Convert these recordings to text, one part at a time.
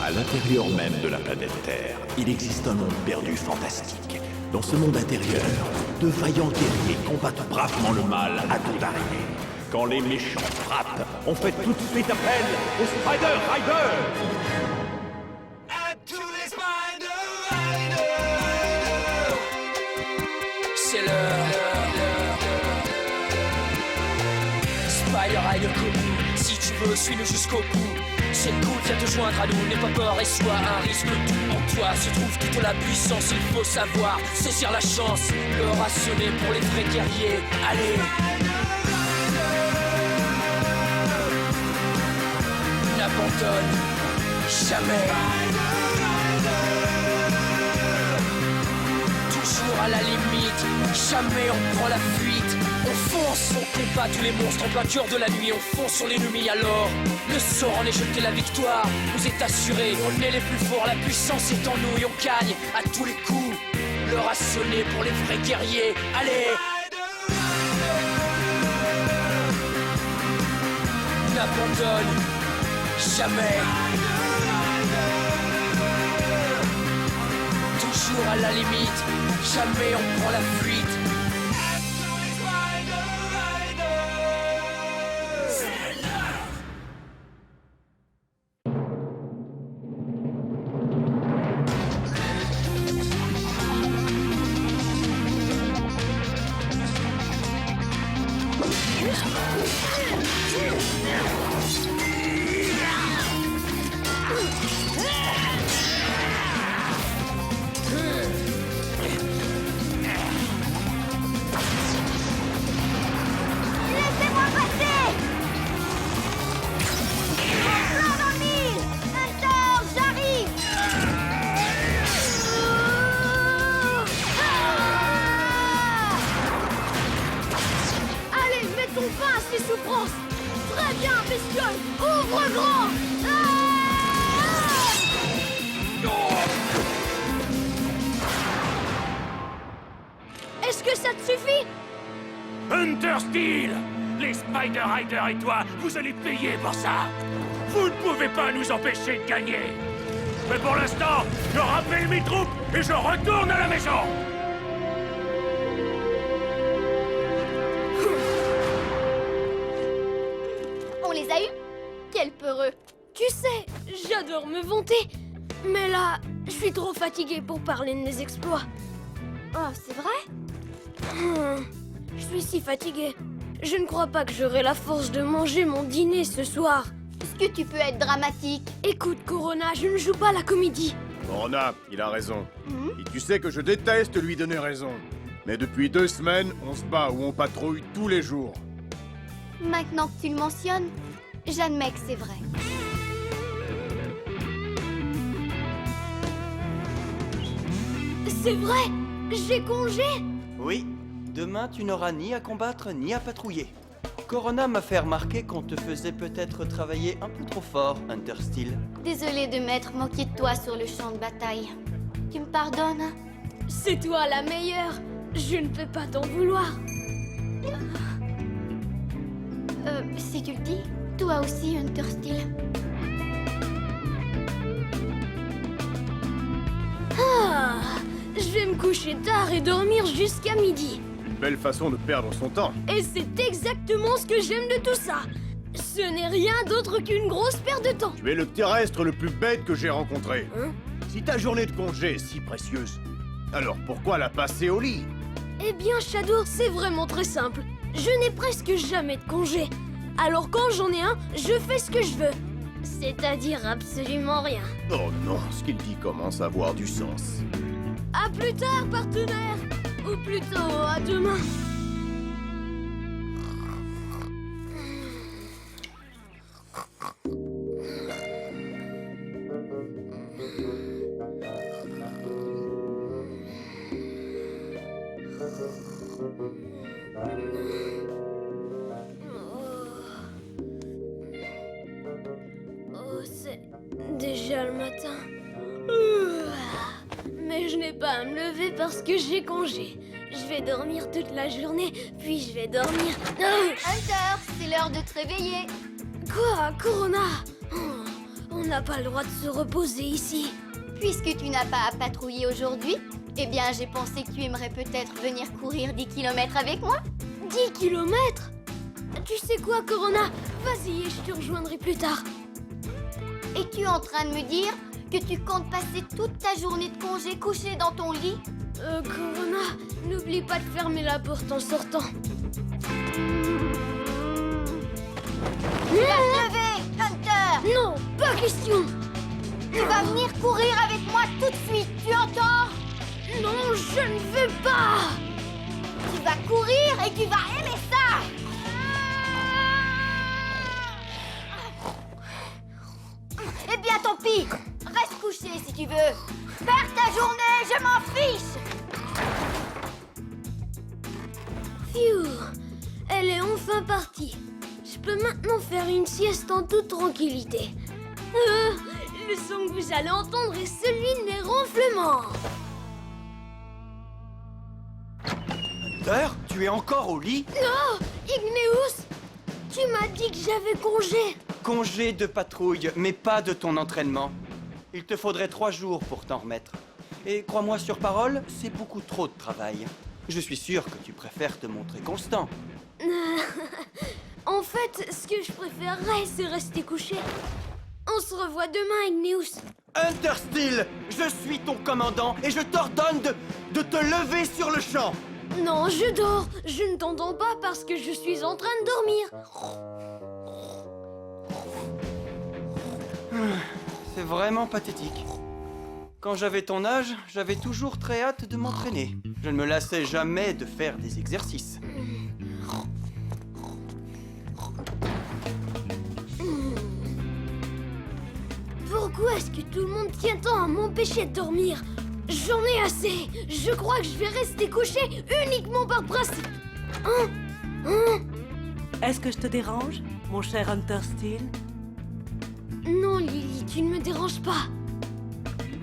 À l'intérieur même de la planète Terre, il existe un monde perdu fantastique. Dans ce monde intérieur, de vaillants guerriers combattent bravement le mal à dos d'araignée. Quand les méchants frappent, on fait tout de suite appel aux Spider Riders. À tous les Spider Riders. C'est l'heure. Spider Rider Kobu, si tu veux, suis-le jusqu'au bout. C'est le coup, viens te joindre à nous, n'aie pas peur et sois un risque. Tout en toi se trouve toute la puissance, il faut savoir saisir la chance, le rationner pour les vrais guerriers. Allez, n'abandonne jamais. Toujours à la limite, jamais on prend la fuite. On fonce, on combat tous les monstres en plein cœur de la nuit. On fonce sur l'ennemi alors le sort en est jeté, la victoire nous est assurée. On est les plus forts, la puissance est en nous et on gagne à tous les coups. Le rationner pour les vrais guerriers. Allez, n'abandonne jamais. Toujours à la limite, jamais on prend la fuite. Laissez-moi passer! Plein dans le mille! Hunter, j'arrive! Allez, mettons fin à ces souffrances! Très bien, bestiole! Ouvre grand! Est-ce que ça te suffit? Hunter Steel! Les Spider Riders et toi, vous allez payer pour ça! Vous ne pouvez pas nous empêcher de gagner! Mais pour l'instant, je rappelle mes troupes et je retourne à la maison! On les a eus? Quel peureux! Tu sais, j'adore me vanter, mais là, je suis trop fatiguée pour parler de mes exploits. Oh, c'est vrai? Je suis si fatiguée. Je ne crois pas que j'aurai la force de manger mon dîner ce soir. Est-ce que tu peux être dramatique? Écoute, Corona, je ne joue pas la comédie. Corona, il a raison. Et tu sais que je déteste lui donner raison. Mais depuis 2 semaines, on se bat ou on patrouille tous les jours. Maintenant que tu le mentionnes, j'admets que c'est vrai. C'est vrai! J'ai congé! Oui, demain tu n'auras ni à combattre ni à patrouiller. Corona m'a fait remarquer qu'on te faisait peut-être travailler un peu trop fort, Hunter Steel. Désolée de m'être moquée de toi sur le champ de bataille. Tu me pardonnes? C'est toi la meilleure! Je ne peux pas t'en vouloir. Si tu le dis, toi aussi, Hunter Steel. Ah! Je vais me coucher tard et dormir jusqu'à midi. Une belle façon de perdre son temps. Et c'est exactement ce que j'aime de tout ça. Ce n'est rien d'autre qu'une grosse perte de temps. Tu es le terrestre le plus bête que j'ai rencontré. Hein? Si ta journée de congé est si précieuse, alors pourquoi la passer au lit? Eh bien, Shadow, c'est vraiment très simple. Je n'ai presque jamais de congé. Alors quand j'en ai un, je fais ce que je veux. C'est-à-dire absolument rien. Oh non, ce qu'il dit commence à avoir du sens. À plus tard, partenaire. Ou plutôt, à demain. Oh, c'est déjà le matin. Mais je n'ai pas à me lever parce que j'ai congé. Je vais dormir toute la journée, puis je vais dormir... Hunter, c'est l'heure de te réveiller. Quoi, Corona? Oh, on n'a pas le droit de se reposer ici. Puisque tu n'as pas à patrouiller aujourd'hui, eh bien j'ai pensé que tu aimerais peut-être venir courir 10 km avec moi. 10 kilomètres? Tu sais quoi, Corona? Vas-y et je te rejoindrai plus tard. Et tu es en train de me dire que tu comptes passer toute ta journée de congé couché dans ton lit? Corona, n'oublie pas de fermer la porte en sortant. Tu vas te lever, Hunter! Non, pas question. Tu vas venir courir avec moi tout de suite, tu entends? Non, je ne veux pas. Tu vas courir et tu vas aimer ça! Eh bien, tant pis! Reste couché si tu veux! Perds ta journée, je m'en fiche! Phew, elle est enfin partie. Je peux maintenant faire une sieste en toute tranquillité. Le son que vous allez entendre est celui de mes ronflements. Hunter, tu es encore au lit? Non, Igneus, tu m'as dit que j'avais congé. Congé de patrouille, mais pas de ton entraînement. Il te faudrait 3 jours pour t'en remettre. Et crois-moi sur parole, c'est beaucoup trop de travail. Je suis sûr que tu préfères te montrer constant. En fait, ce que je préférerais, c'est rester couché. On se revoit demain, Igneus. Hunter Steel, je suis ton commandant et je t'ordonne de te lever sur le champ. Non, je dors. Je ne t'entends pas parce que je suis en train de dormir. C'est vraiment pathétique. Quand j'avais ton âge, j'avais toujours très hâte de m'entraîner. Je ne me lassais jamais de faire des exercices. Pourquoi est-ce que tout le monde tient tant à m'empêcher de dormir? J'en ai assez. Je crois que je vais rester couché uniquement par principe. Est-ce que je te dérange, mon cher Hunter Steel? Non, Lily, tu ne me déranges pas.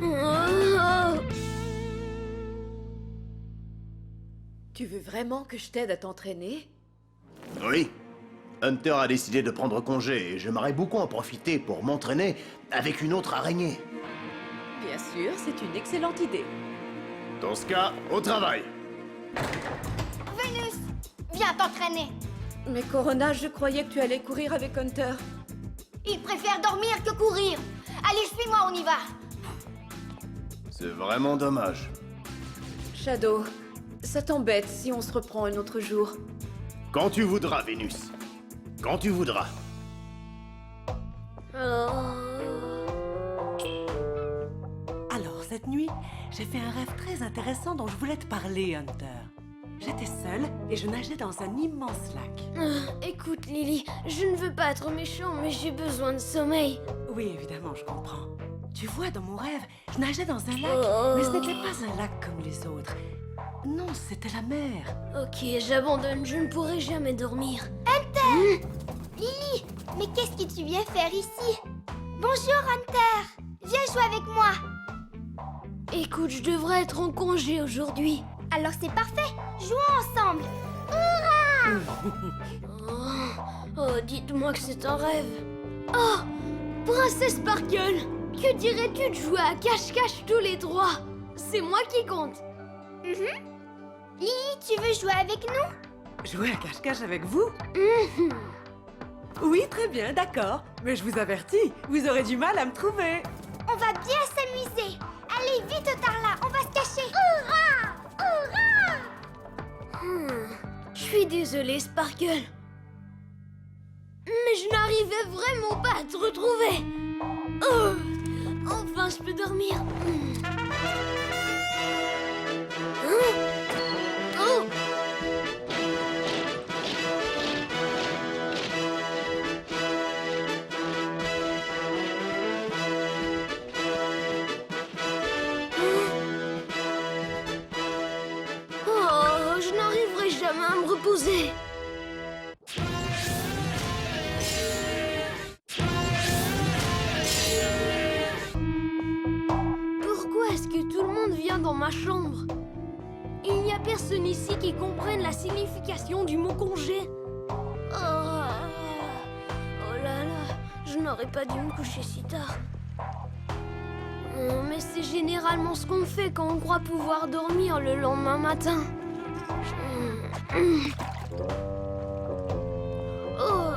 Oh. Tu veux vraiment que je t'aide à t'entraîner? Oui. Hunter a décidé de prendre congé et j'aimerais beaucoup en profiter pour m'entraîner avec une autre araignée. Bien sûr, c'est une excellente idée. Dans ce cas, au travail. Vénus, viens t'entraîner. Mais Corona, je croyais que tu allais courir avec Hunter. Il préfère dormir que courir. Allez, suis-moi, on y va. C'est vraiment dommage. Shadow, ça t'embête si on se reprend un autre jour? Quand tu voudras, Vénus. Quand tu voudras. Alors, cette nuit, j'ai fait un rêve très intéressant dont je voulais te parler, Hunter. J'étais seule et je nageais dans un immense lac. Écoute, Lily, je ne veux pas être méchant, mais j'ai besoin de sommeil. Oui, évidemment, je comprends. Tu vois, dans mon rêve, je nageais dans un lac, mais ce n'était pas un lac comme les autres. Non, c'était la mer. Ok, j'abandonne, je ne pourrai jamais dormir. Lily, mais qu'est-ce que tu viens faire ici? Bonjour, Hunter. Viens jouer avec moi. Écoute, je devrais être en congé aujourd'hui. Alors c'est parfait. Jouons ensemble. Hurrah! Oh, dites-moi que c'est un rêve. Oh, Princesse Sparkle, que dirais-tu de jouer à cache-cache tous les trois? C'est moi qui compte. Lily, tu veux jouer avec nous? Jouer à cache-cache avec vous? Oui, très bien, d'accord. Mais je vous avertis, vous aurez du mal à me trouver. On va bien s'amuser. Allez, vite, Tarla, on va se cacher. Hurrah! Hurrah! Je suis désolée, Sparkle. Mais je n'arrivais vraiment pas à te retrouver. Oh, enfin, je peux dormir. Oh! Oh, je n'arriverai jamais à me reposer. Pourquoi est-ce que tout le monde vient dans ma chambre? Il n'y a personne ici qui comprenne la signification du mot congé. Oh là là, je n'aurais pas dû me coucher si tard. Oh, mais c'est généralement ce qu'on fait quand on croit pouvoir dormir le lendemain matin. Oh,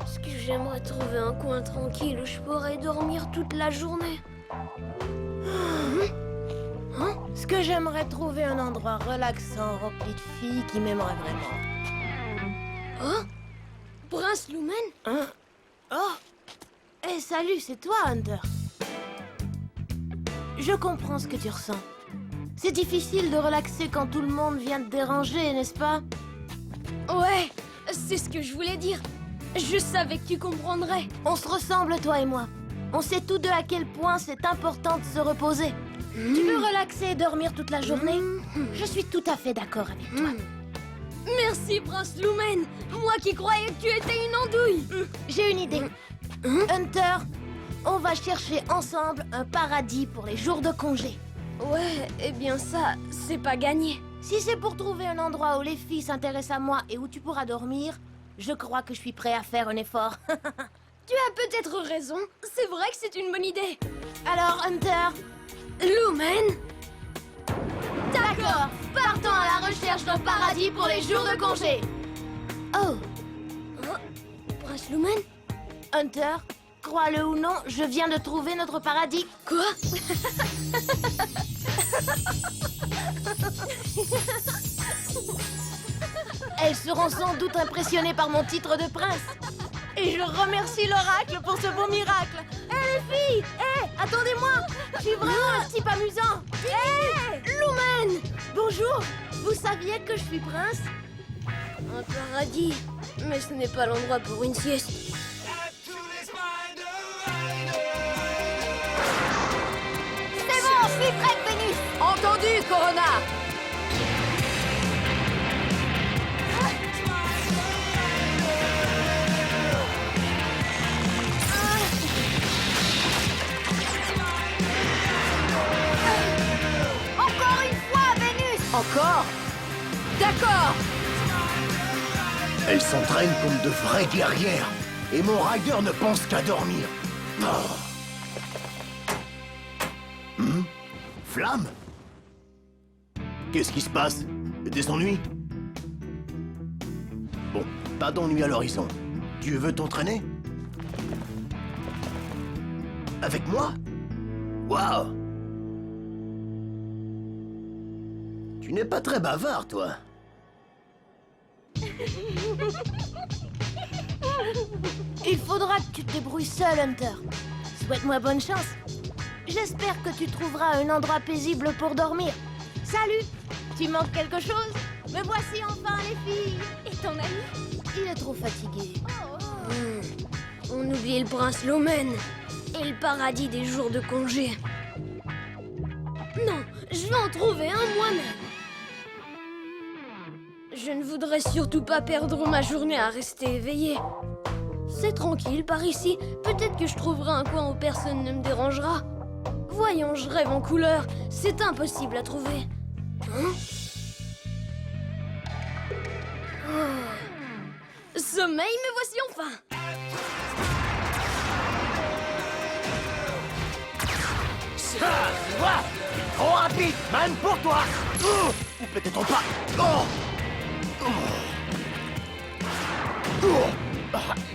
est-ce que j'aimerais trouver un coin tranquille où je pourrais dormir toute la journée. Ce que j'aimerais trouver un endroit relaxant rempli de filles qui m'aimeraient vraiment. Oh, Prince Lumen? Hein? Oh! Eh, salut, c'est toi, Hunter. Je comprends ce que tu ressens. C'est difficile de relaxer quand tout le monde vient te déranger, n'est-ce pas? Ouais, c'est ce que je voulais dire. Je savais que tu comprendrais. On se ressemble, toi et moi. On sait tous deux à quel point c'est important de se reposer. Tu veux relaxer et dormir toute la journée? Je suis tout à fait d'accord avec toi. Merci, Prince Lumen. Moi qui croyais que tu étais une andouille. J'ai une idée. Hunter, on va chercher ensemble un paradis pour les jours de congé. Ouais, eh bien ça, c'est pas gagné. Si c'est pour trouver un endroit où les filles s'intéressent à moi et où tu pourras dormir, je crois que je suis prêt à faire un effort. Tu as peut-être raison. C'est vrai que c'est une bonne idée. Alors, Hunter? Lumen? D'accord, partons à la recherche d'un paradis pour les jours de congé. Oh, Prince Lumen? Hunter, crois-le ou non, je viens de trouver notre paradis. Quoi? Elles seront sans doute impressionnées par mon titre de prince. Et je remercie l'oracle pour ce beau miracle. Hé les filles, attendez-moi. Je suis vraiment un type amusant. Lumen! Bonjour, vous saviez que je suis prince? Un paradis, mais ce n'est pas l'endroit pour une sieste. C'est bon, je suis prête, Vénus. Entendu, Corona! Encore une fois, Vénus. Encore? D'accord! Elles s'entraînent comme de vraies guerrières. Et mon rider ne pense qu'à dormir. Oh. Flamme? Qu'est-ce qui se passe? Des ennuis? Bon, pas d'ennui à l'horizon. Tu veux t'entraîner? Avec moi? Waouh! Tu n'es pas très bavard, toi. Il faudra que tu te débrouilles seul, Hunter. Souhaite-moi bonne chance. J'espère que tu trouveras un endroit paisible pour dormir. Salut! Tu manques quelque chose? Me voici enfin, les filles! Et ton ami? Il est trop fatigué. On oublie le prince Lumen et le paradis des jours de congé. Non, je vais en trouver un moi-même. Je ne voudrais surtout pas perdre ma journée à rester éveillé. C'est tranquille par ici. Peut-être que je trouverai un coin où personne ne me dérangera. Voyons, je rêve en couleur. C'est impossible à trouver. Sommeil, me voici enfin. Ah, tu vois? Trop rapide, même pour toi. Ou peut-être pas.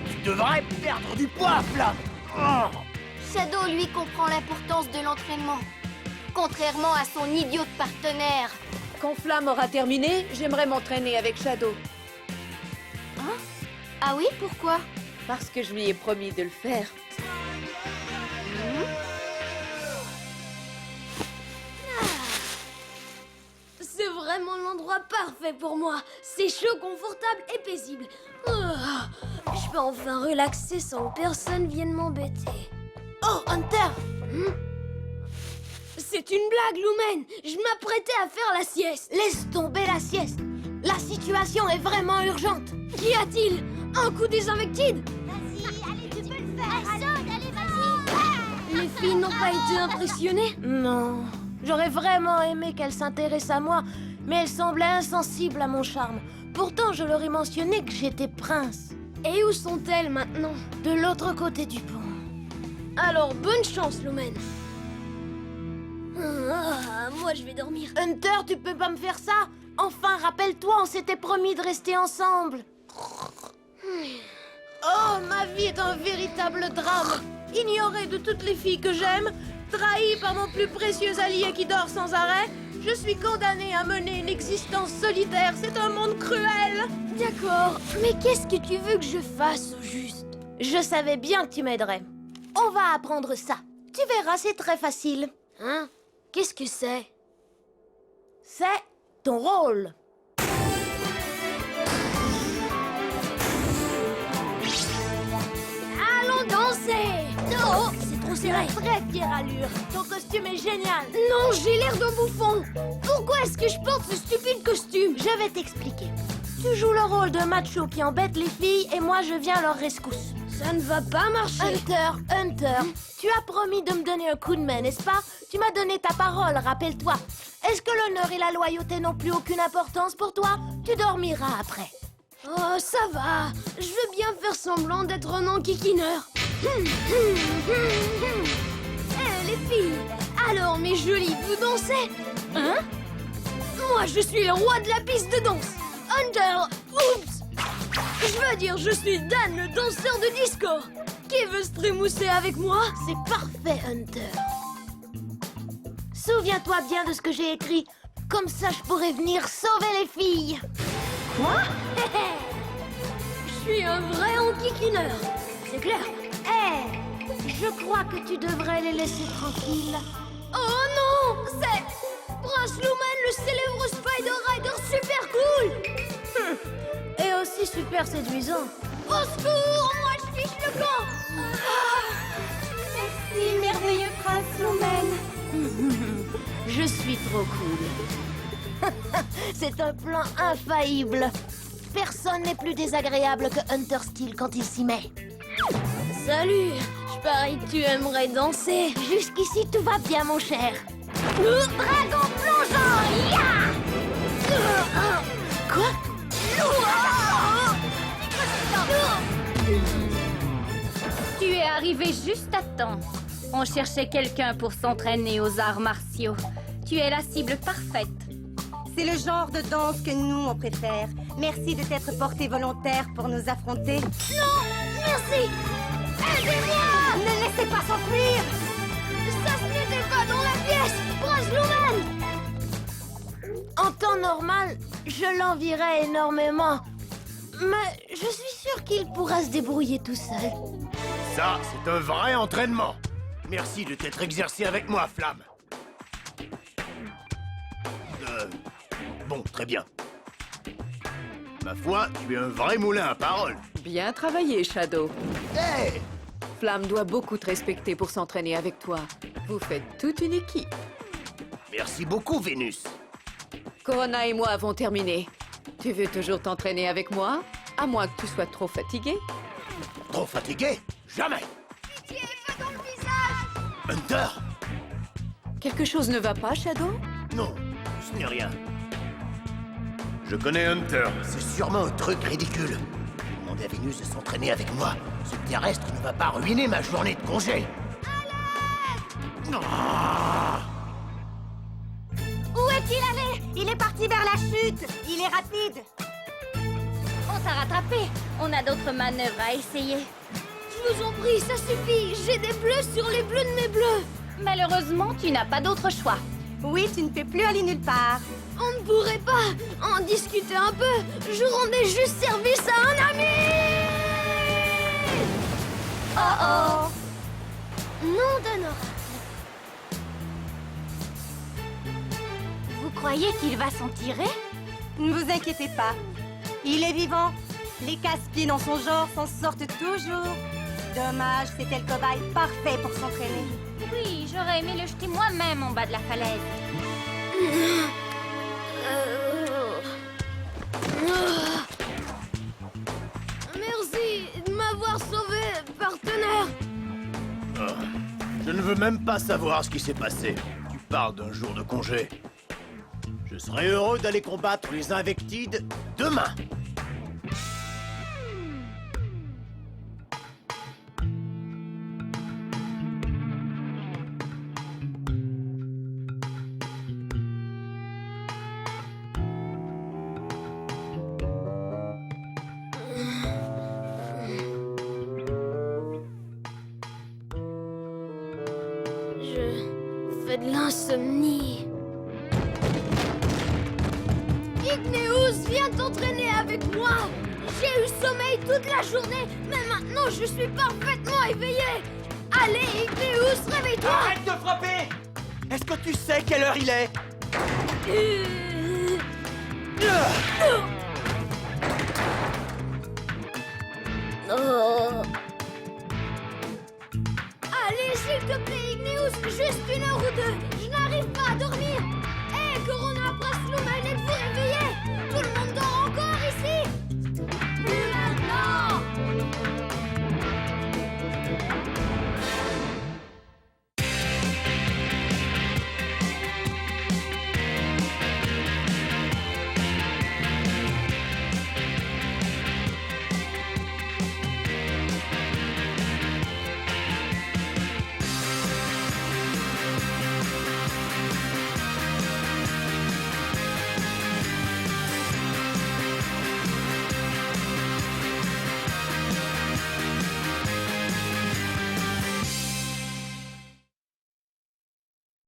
Tu devrais perdre du poids, Flamme. Shadow, lui, comprend l'importance de l'entraînement. Contrairement à son idiot de partenaire. Quand Flamme aura terminé, j'aimerais m'entraîner avec Shadow. Hein? Ah oui, pourquoi? Parce que je lui ai promis de le faire. C'est vraiment l'endroit parfait pour moi. C'est chaud, confortable et paisible. Je peux enfin relaxer sans que personne vienne m'embêter. Oh, Hunter! C'est une blague, Lumen. Je m'apprêtais à faire la sieste. Laisse tomber la sieste. La situation est vraiment urgente. Qu'y a-t-il? Un coup désinfectide? Vas-y, allez, tu peux le faire. Allez, vas-y. Les filles n'ont pas été impressionnées? Non. J'aurais vraiment aimé qu'elles s'intéressent à moi, mais elles semblaient insensibles à mon charme. Pourtant, je leur ai mentionné que j'étais prince. Et où sont-elles maintenant? De l'autre côté du pont. Alors, bonne chance, Lumen. Moi, je vais dormir. Hunter, tu peux pas me faire ça? Enfin, rappelle-toi, on s'était promis de rester ensemble. Oh, ma vie est un véritable drame. Ignorée de toutes les filles que j'aime, trahie par mon plus précieux allié qui dort sans arrêt, je suis condamnée à mener une existence solitaire. C'est un monde cruel. D'accord, mais qu'est-ce que tu veux que je fasse au juste? Je savais bien que tu m'aiderais. On va apprendre ça. Tu verras, c'est très facile. Hein? Qu'est-ce que c'est? C'est ton rôle. Allons danser! Oh, c'est trop serré. Très fière allure. Ton costume est génial. Non, j'ai l'air d'un bouffon. Pourquoi est-ce que je porte ce stupide costume? Je vais t'expliquer. Tu joues le rôle de macho qui embête les filles et moi je viens à leur rescousse. Ça ne va pas marcher. Hunter, tu as promis de me donner un coup de main, n'est-ce pas? Tu m'as donné ta parole, rappelle-toi. Est-ce que l'honneur et la loyauté n'ont plus aucune importance pour toi? Tu dormiras après. Oh, ça va. Je veux bien faire semblant d'être un enquiquineur. Eh, les filles, alors mes jolies, vous dansez? Hein? Moi, je suis le roi de la piste de danse. Hunter, oups! Je veux dire, je suis Dan, le danseur de disco. Qui veut se trémousser avec moi? C'est parfait, Hunter. Souviens-toi bien de ce que j'ai écrit. Comme ça, je pourrais venir sauver les filles. Quoi? Je suis un vrai enquiquineur. C'est clair. Je crois que tu devrais les laisser tranquilles. Oh non! C'est Prince Lumen, le célèbre Spider Rider super cool! Et aussi super séduisant. Au secours! Moi, je fiche le camp! Merci, merveilleux Prince Lumen. Je suis trop cool. C'est un plan infaillible. Personne n'est plus désagréable que Hunter Steel quand il s'y met. Salut! Je parie que tu aimerais danser. Jusqu'ici, tout va bien, mon cher. Dragon plongeant! Ya! Quoi? Tu es arrivé juste à temps. On cherchait quelqu'un pour s'entraîner aux arts martiaux. Tu es la cible parfaite. C'est le genre de danse que nous, on préfère. Merci de t'être porté volontaire pour nous affronter. Non! Merci! Aidez-moi! Ne laissez pas s'enfuir! Ça, ce n'était pas dans la pièce! Prince Lumen! En temps normal, je l'envierais énormément. Mais je suis sûre qu'il pourra se débrouiller tout seul. Ça, c'est un vrai entraînement. Merci de t'être exercé avec moi, Flamme. Bon, très bien. Ma foi, tu es un vrai moulin à parole. Bien travaillé, Shadow. Hé! Flamme doit beaucoup te respecter pour s'entraîner avec toi. Vous faites toute une équipe. Merci beaucoup, Vénus. Corona et moi avons terminé. Tu veux toujours t'entraîner avec moi? À moins que tu sois trop fatigué. Trop fatigué? Jamais! Pitié, pas dans le visage! Hunter! Quelque chose ne va pas, Shadow? Non, ce n'est rien. Je connais Hunter. C'est sûrement un truc ridicule. Demander à Vénus de s'entraîner avec moi. Ce terrestre ne va pas ruiner ma journée de congé. Ah! Où est-il allé? Il est parti vers la chute. Il est rapide. On t'a rattrapé. On a d'autres manœuvres à essayer. Je vous en prie, ça suffit. J'ai des bleus sur les bleus de mes bleus. Malheureusement, tu n'as pas d'autre choix. Oui, tu ne peux plus aller nulle part. On ne pourrait pas en discuter un peu. Je rendais juste service à un ami. Oh oh! Nom d'honorable. Vous croyez qu'il va s'en tirer? Ne vous inquiétez pas. Il est vivant. Les casse-pieds dans son genre s'en sortent toujours. Dommage, c'était le cobaye parfait pour s'entraîner. Oui, j'aurais aimé le jeter moi-même en bas de la falaise. Merci de m'avoir sauvé, partenaire. Je ne veux même pas savoir ce qui s'est passé. Tu parles d'un jour de congé. Je serais heureux d'aller combattre les Invectides demain. Je fais de l'insomnie. Igneus, viens t'entraîner avec moi. J'ai eu sommeil toute la journée, mais maintenant je suis parfaitement éveillé. Allez, Igneus, réveille-toi. Arrête de frapper! Est-ce que tu sais quelle heure il est? Oh. Allez, s'il te plaît, Igneus, juste 1 heure ou 2. Je n'arrive pas à dormir. Hé, Corona, Braslum,